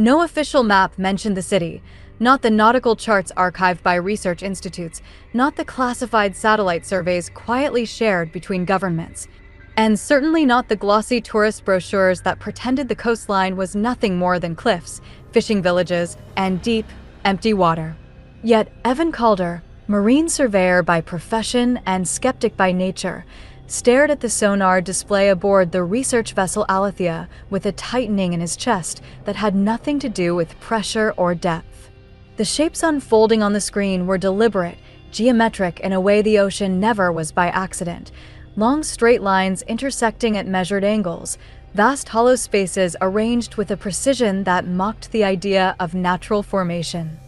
No official map mentioned the city, not the nautical charts archived by research institutes, not the classified satellite surveys quietly shared between governments, and certainly not the glossy tourist brochures that pretended the coastline was nothing more than cliffs, fishing villages, and deep, empty water. Yet Evan Calder, marine surveyor by profession and skeptic by nature, stared at the sonar display aboard the research vessel Alethea with a tightening in his chest that had nothing to do with pressure or depth. The shapes unfolding on the screen were deliberate, geometric in a way the ocean never was by accident. Long straight lines intersecting at measured angles, vast hollow spaces arranged with a precision that mocked the idea of natural formation.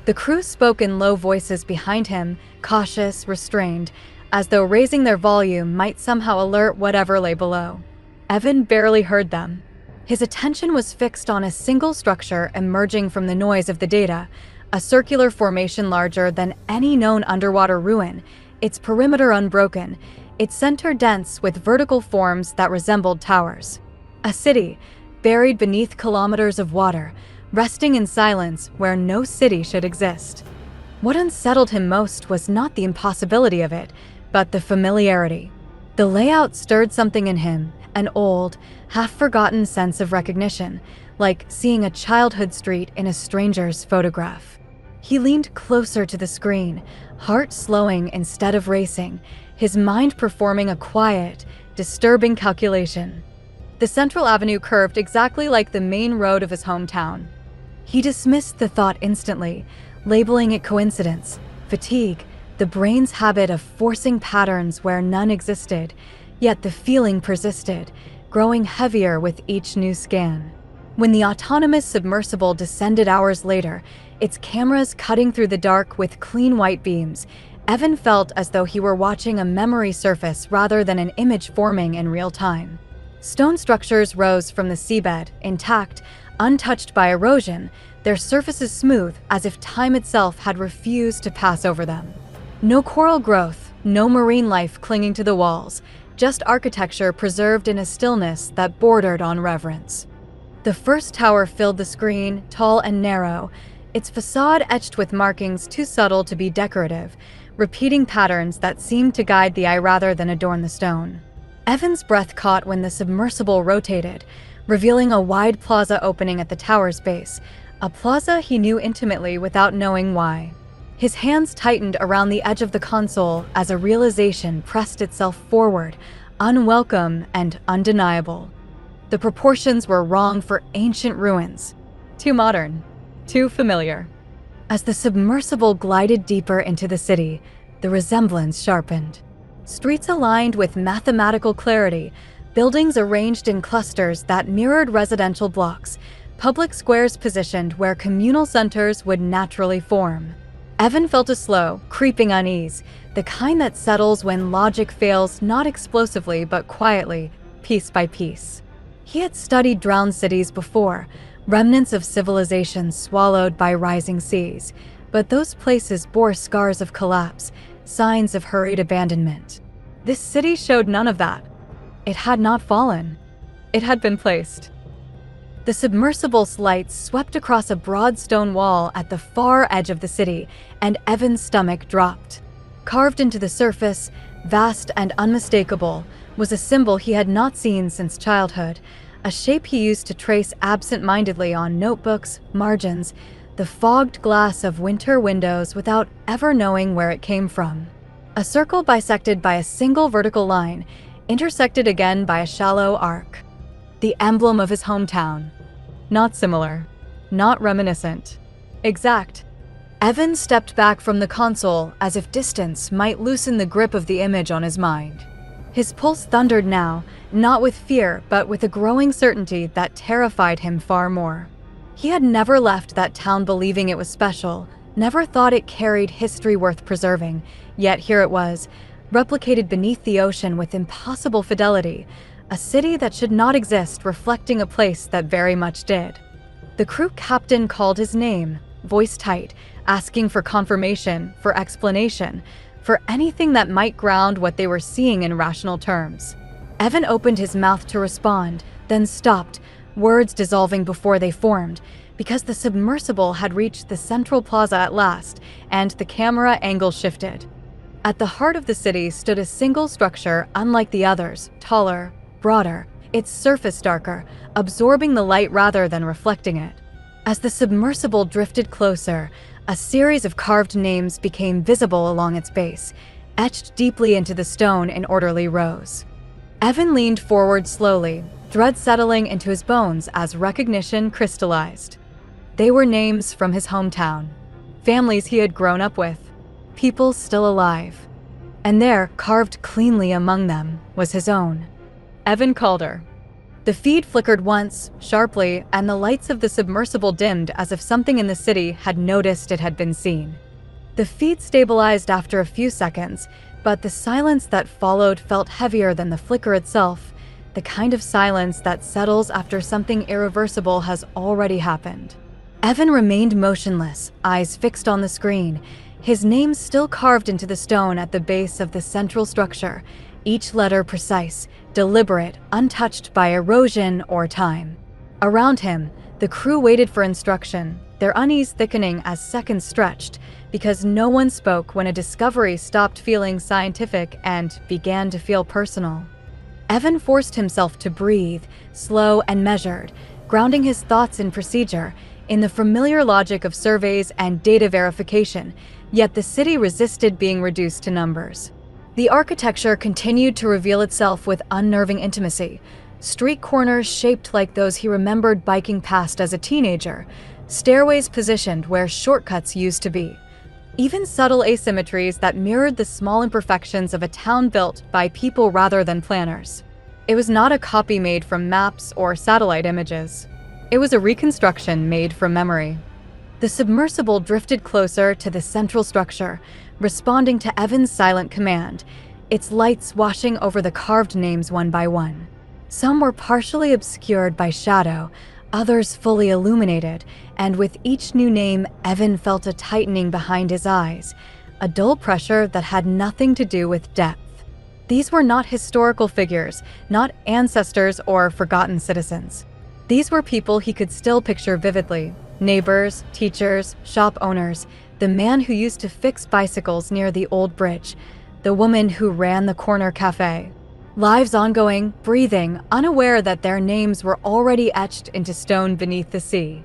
The crew spoke in low voices behind him, cautious, restrained, as though raising their volume might somehow alert whatever lay below. Evan barely heard them. His attention was fixed on a single structure emerging from the noise of the data, a circular formation larger than any known underwater ruin, its perimeter unbroken, its center dense with vertical forms that resembled towers. A city, buried beneath kilometers of water, resting in silence where no city should exist. What unsettled him most was not the impossibility of it, but the familiarity. The layout stirred something in him, an old, half-forgotten sense of recognition, like seeing a childhood street in a stranger's photograph. He leaned closer to the screen, heart slowing instead of racing, his mind performing a quiet, disturbing calculation. The central avenue curved exactly like the main road of his hometown. He dismissed the thought instantly, labeling it coincidence, fatigue, the brain's habit of forcing patterns where none existed, yet the feeling persisted, growing heavier with each new scan. When the autonomous submersible descended hours later, its cameras cutting through the dark with clean white beams, Evan felt as though he were watching a memory surface rather than an image forming in real time. Stone structures rose from the seabed, intact, untouched by erosion, their surfaces smooth as if time itself had refused to pass over them. No coral growth, no marine life clinging to the walls, just architecture preserved in a stillness that bordered on reverence. The first tower filled the screen, tall and narrow, its facade etched with markings too subtle to be decorative, repeating patterns that seemed to guide the eye rather than adorn the stone. Evan's breath caught when the submersible rotated, revealing a wide plaza opening at the tower's base, a plaza he knew intimately without knowing why. His hands tightened around the edge of the console as a realization pressed itself forward, unwelcome and undeniable. The proportions were wrong for ancient ruins. Too modern. Too familiar. As the submersible glided deeper into the city, the resemblance sharpened. Streets aligned with mathematical clarity, buildings arranged in clusters that mirrored residential blocks, public squares positioned where communal centers would naturally form. Evan felt a slow, creeping unease, the kind that settles when logic fails not explosively but quietly, piece by piece. He had studied drowned cities before, remnants of civilization swallowed by rising seas, but those places bore scars of collapse, signs of hurried abandonment. This city showed none of that. It had not fallen. It had been placed. The submersible's lights swept across a broad stone wall at the far edge of the city, and Evan's stomach dropped. Carved into the surface, vast and unmistakable, was a symbol he had not seen since childhood, a shape he used to trace absent-mindedly on notebooks, margins, the fogged glass of winter windows without ever knowing where it came from. A circle bisected by a single vertical line, intersected again by a shallow arc. The emblem of his hometown. Not similar. Not reminiscent. Exact. Evan stepped back from the console as if distance might loosen the grip of the image on his mind. His pulse thundered now, not with fear, but with a growing certainty that terrified him far more. He had never left that town believing it was special, never thought it carried history worth preserving, yet here it was, replicated beneath the ocean with impossible fidelity, a city that should not exist reflecting a place that very much did. The crew captain called his name, voice tight, asking for confirmation, for explanation, for anything that might ground what they were seeing in rational terms. Evan opened his mouth to respond, then stopped, words dissolving before they formed, because the submersible had reached the central plaza at last, and the camera angle shifted. At the heart of the city stood a single structure unlike the others, taller, broader, its surface darker, absorbing the light rather than reflecting it. As the submersible drifted closer, a series of carved names became visible along its base, etched deeply into the stone in orderly rows. Evan leaned forward slowly, thread settling into his bones as recognition crystallized. They were names from his hometown, families he had grown up with, people still alive. And there, carved cleanly among them, was his own. Evan Calder. The feed flickered once, sharply, and the lights of the submersible dimmed as if something in the city had noticed it had been seen. The feed stabilized after a few seconds, but the silence that followed felt heavier than the flicker itself, the kind of silence that settles after something irreversible has already happened. Evan remained motionless, eyes fixed on the screen, his name still carved into the stone at the base of the central structure, each letter precise, deliberate, untouched by erosion or time. Around him, the crew waited for instruction, their unease thickening as seconds stretched, because no one spoke when a discovery stopped feeling scientific and began to feel personal. Evan forced himself to breathe, slow and measured, grounding his thoughts in procedure, in the familiar logic of surveys and data verification, yet the city resisted being reduced to numbers. The architecture continued to reveal itself with unnerving intimacy. Street corners shaped like those he remembered biking past as a teenager, stairways positioned where shortcuts used to be. Even subtle asymmetries that mirrored the small imperfections of a town built by people rather than planners. It was not a copy made from maps or satellite images. It was a reconstruction made from memory. The submersible drifted closer to the central structure, responding to Evan's silent command, its lights washing over the carved names one by one. Some were partially obscured by shadow, others fully illuminated, and with each new name, Evan felt a tightening behind his eyes, a dull pressure that had nothing to do with depth. These were not historical figures, not ancestors or forgotten citizens. These were people he could still picture vividly: neighbors, teachers, shop owners, the man who used to fix bicycles near the old bridge, the woman who ran the corner cafe. Lives ongoing, breathing, unaware that their names were already etched into stone beneath the sea.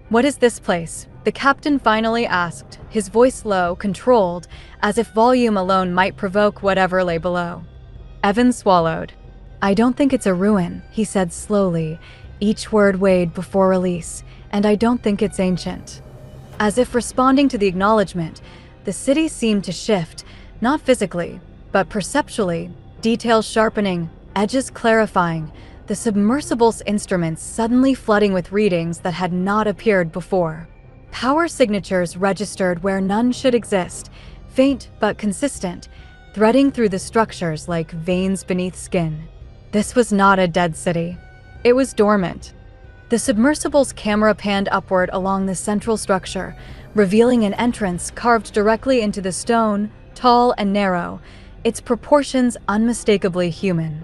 "What is this place?" the captain finally asked, his voice low, controlled, as if volume alone might provoke whatever lay below. Evan swallowed. "I don't think it's a ruin," he said slowly, each word weighed before release, "and I don't think it's ancient." As if responding to the acknowledgement, the city seemed to shift, not physically, but perceptually, details sharpening, edges clarifying, the submersible's instruments suddenly flooding with readings that had not appeared before. Power signatures registered where none should exist, faint but consistent, threading through the structures like veins beneath skin. This was not a dead city. It was dormant. The submersible's camera panned upward along the central structure, revealing an entrance carved directly into the stone, tall and narrow, its proportions unmistakably human.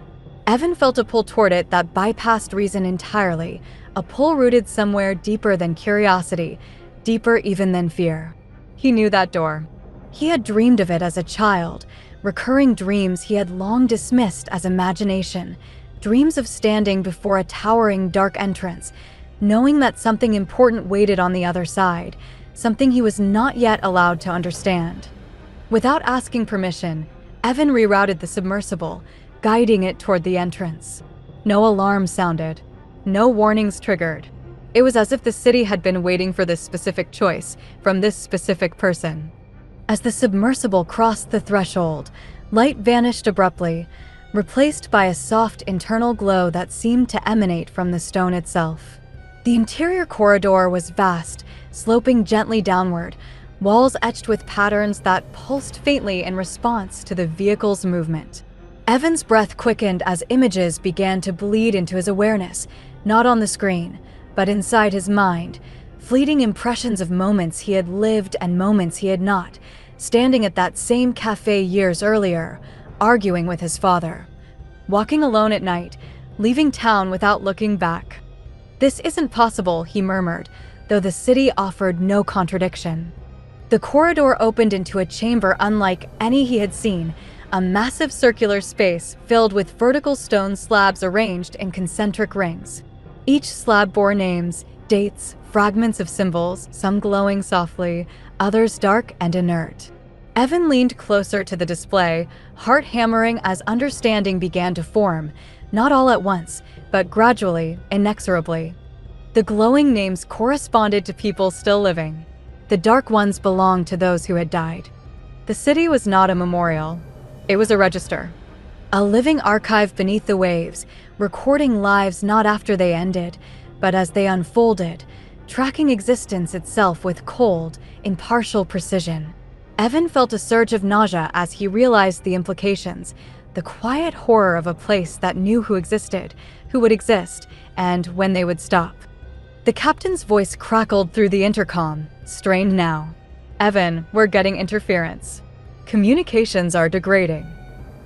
Evan felt a pull toward it that bypassed reason entirely, a pull rooted somewhere deeper than curiosity, deeper even than fear. He knew that door. He had dreamed of it as a child, recurring dreams he had long dismissed as imagination, dreams of standing before a towering dark entrance, knowing that something important waited on the other side, something he was not yet allowed to understand. Without asking permission, Evan rerouted the submersible, guiding it toward the entrance. No alarm sounded. No warnings triggered. It was as if the city had been waiting for this specific choice from this specific person. As the submersible crossed the threshold, light vanished abruptly, replaced by a soft internal glow that seemed to emanate from the stone itself. The interior corridor was vast, sloping gently downward, walls etched with patterns that pulsed faintly in response to the vehicle's movement. Evan's breath quickened as images began to bleed into his awareness, not on the screen, but inside his mind, fleeting impressions of moments he had lived and moments he had not, standing at that same cafe years earlier, arguing with his father, walking alone at night, leaving town without looking back. "This isn't possible," he murmured, though the city offered no contradiction. The corridor opened into a chamber unlike any he had seen, a massive circular space filled with vertical stone slabs arranged in concentric rings. Each slab bore names, dates, fragments of symbols, some glowing softly, others dark and inert. Evan leaned closer to the display, heart hammering as understanding began to form, not all at once, but gradually, inexorably. The glowing names corresponded to people still living. The dark ones belonged to those who had died. The city was not a memorial. It was a register. A living archive beneath the waves, recording lives not after they ended, but as they unfolded, tracking existence itself with cold, impartial precision. Evan felt a surge of nausea as he realized the implications, the quiet horror of a place that knew who existed, who would exist, and when they would stop. The captain's voice crackled through the intercom, strained now. "Evan, we're getting interference. Communications are degrading."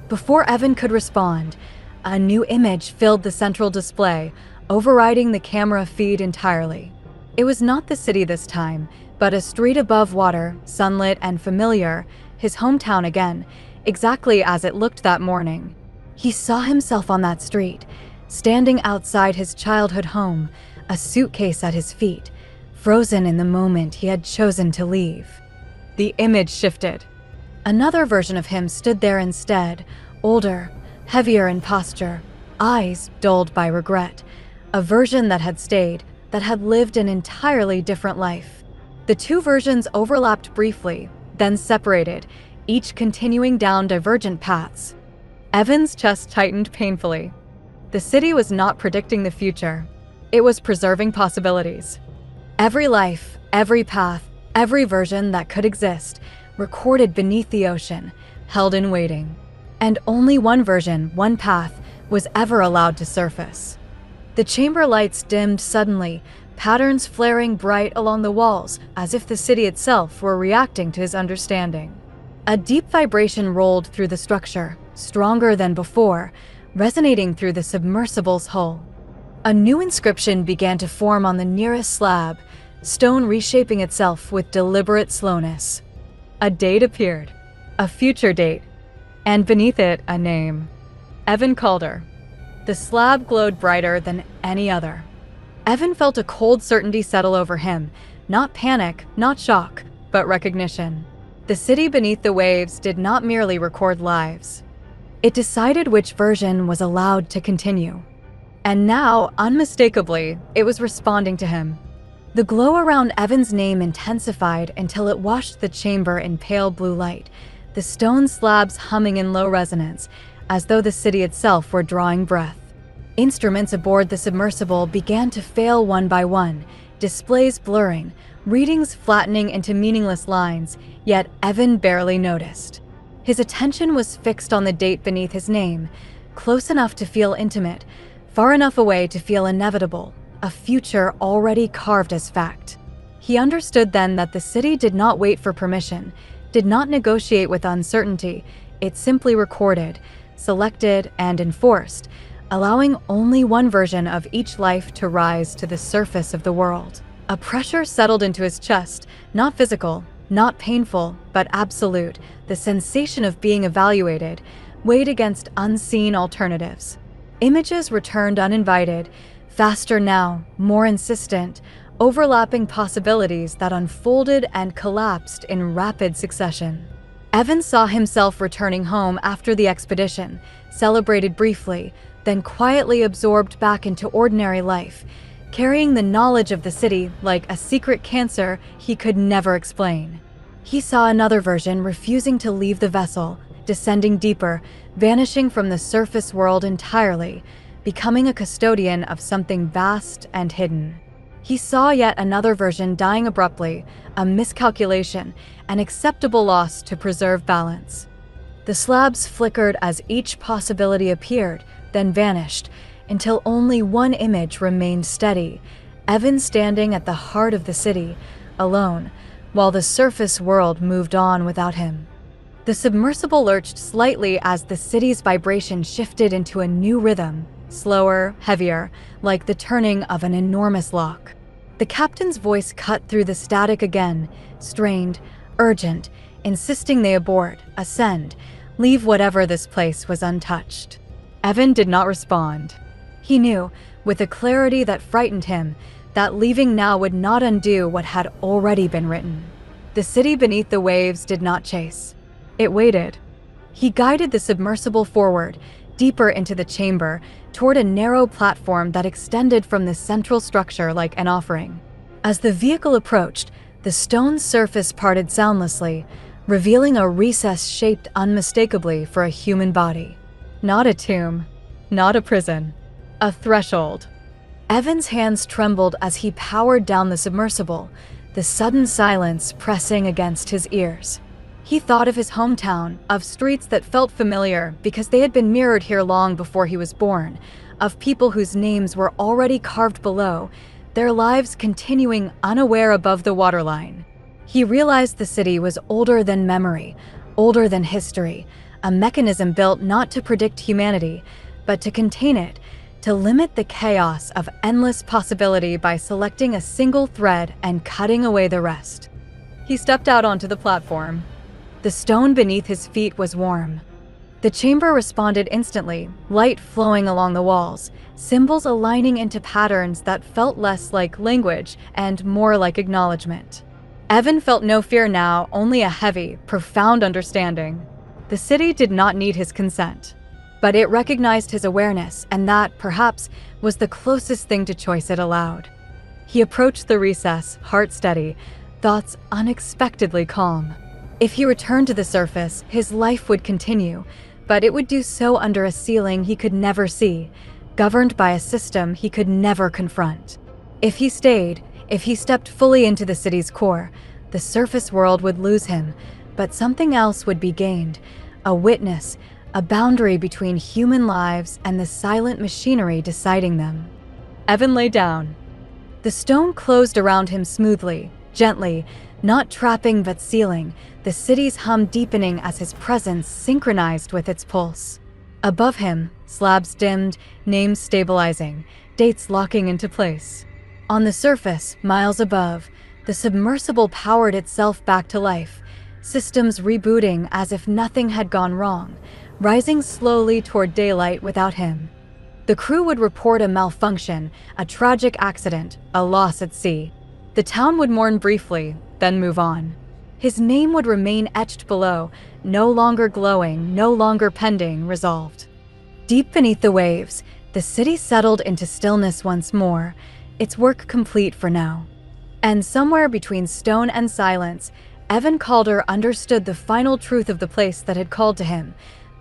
Before Evan could respond, a new image filled the central display, overriding the camera feed entirely. It was not the city this time, but a street above water, sunlit and familiar, his hometown again, exactly as it looked that morning. He saw himself on that street, standing outside his childhood home, a suitcase at his feet, frozen in the moment he had chosen to leave. The image shifted. Another version of him stood there instead, older, heavier in posture, eyes dulled by regret. A version that had stayed, that had lived an entirely different life. The two versions overlapped briefly, then separated, each continuing down divergent paths. Evan's chest tightened painfully. The city was not predicting the future. It was preserving possibilities. Every life, every path, every version that could exist, recorded beneath the ocean, held in waiting. And only one version, one path, was ever allowed to surface. The chamber lights dimmed suddenly, patterns flaring bright along the walls, as if the city itself were reacting to his understanding. A deep vibration rolled through the structure, stronger than before, resonating through the submersible's hull. A new inscription began to form on the nearest slab, stone reshaping itself with deliberate slowness. A date appeared, a future date, and beneath it, a name. Evan Calder. The slab glowed brighter than any other. Evan felt a cold certainty settle over him, not panic, not shock, but recognition. The city beneath the waves did not merely record lives. It decided which version was allowed to continue. And now, unmistakably, it was responding to him. The glow around Evan's name intensified until it washed the chamber in pale blue light, the stone slabs humming in low resonance, as though the city itself were drawing breath. Instruments aboard the submersible began to fail one by one, displays blurring, readings flattening into meaningless lines, yet Evan barely noticed. His attention was fixed on the date beneath his name, close enough to feel intimate, far enough away to feel inevitable, a future already carved as fact. He understood then that the city did not wait for permission, did not negotiate with uncertainty, it simply recorded, selected, and enforced, allowing only one version of each life to rise to the surface of the world. A pressure settled into his chest, not physical, not painful, but absolute, the sensation of being evaluated, weighed against unseen alternatives. Images returned uninvited, faster now, more insistent, overlapping possibilities that unfolded and collapsed in rapid succession. Evan saw himself returning home after the expedition, celebrated briefly, then quietly absorbed back into ordinary life, carrying the knowledge of the city like a secret cancer he could never explain. He saw another version refusing to leave the vessel, descending deeper, vanishing from the surface world entirely, becoming a custodian of something vast and hidden. He saw yet another version dying abruptly, a miscalculation, an acceptable loss to preserve balance. The slabs flickered as each possibility appeared, then vanished, until only one image remained steady, Evan standing at the heart of the city, alone, while the surface world moved on without him. The submersible lurched slightly as the city's vibration shifted into a new rhythm, slower, heavier, like the turning of an enormous lock. The captain's voice cut through the static again, strained, urgent, insisting they abort, ascend, leave whatever this place was untouched. Evan did not respond. He knew, with a clarity that frightened him, that leaving now would not undo what had already been written. The city beneath the waves did not chase. It waited. He guided the submersible forward, deeper into the chamber, toward a narrow platform that extended from the central structure like an offering. As the vehicle approached, the stone surface parted soundlessly, revealing a recess shaped unmistakably for a human body. Not a tomb, not a prison, a threshold. Evan's hands trembled as he powered down the submersible, the sudden silence pressing against his ears. He thought of his hometown, of streets that felt familiar because they had been mirrored here long before he was born, of people whose names were already carved below, their lives continuing unaware above the waterline. He realized the city was older than memory, older than history, a mechanism built not to predict humanity, but to contain it, to limit the chaos of endless possibility by selecting a single thread and cutting away the rest. He stepped out onto the platform. The stone beneath his feet was warm. The chamber responded instantly, light flowing along the walls, symbols aligning into patterns that felt less like language and more like acknowledgement. Evan felt no fear now, only a heavy, profound understanding. The city did not need his consent, but it recognized his awareness, and that, perhaps, was the closest thing to choice it allowed. He approached the recess, heart steady, thoughts unexpectedly calm. If he returned to the surface, his life would continue, but it would do so under a ceiling he could never see, governed by a system he could never confront. If he stayed, if he stepped fully into the city's core, the surface world would lose him, but something else would be gained, a witness, a boundary between human lives and the silent machinery deciding them. Evan lay down. The stone closed around him smoothly, gently, not trapping but sealing, the city's hum deepening as his presence synchronized with its pulse. Above him, slabs dimmed, names stabilizing, dates locking into place. On the surface, miles above, the submersible powered itself back to life, systems rebooting as if nothing had gone wrong, rising slowly toward daylight without him. The crew would report a malfunction, a tragic accident, a loss at sea. The town would mourn briefly, then move on. His name would remain etched below, no longer glowing, no longer pending, resolved. Deep beneath the waves, the city settled into stillness once more, its work complete for now. And somewhere between stone and silence, Evan Calder understood the final truth of the place that had called to him.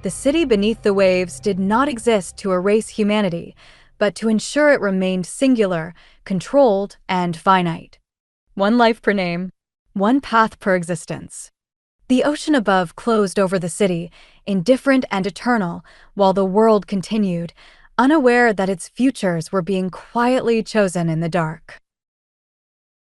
The city beneath the waves did not exist to erase humanity, but to ensure it remained singular, controlled, and finite. One life per name, one path per existence. The ocean above closed over the city, indifferent and eternal, while the world continued, unaware that its futures were being quietly chosen in the dark.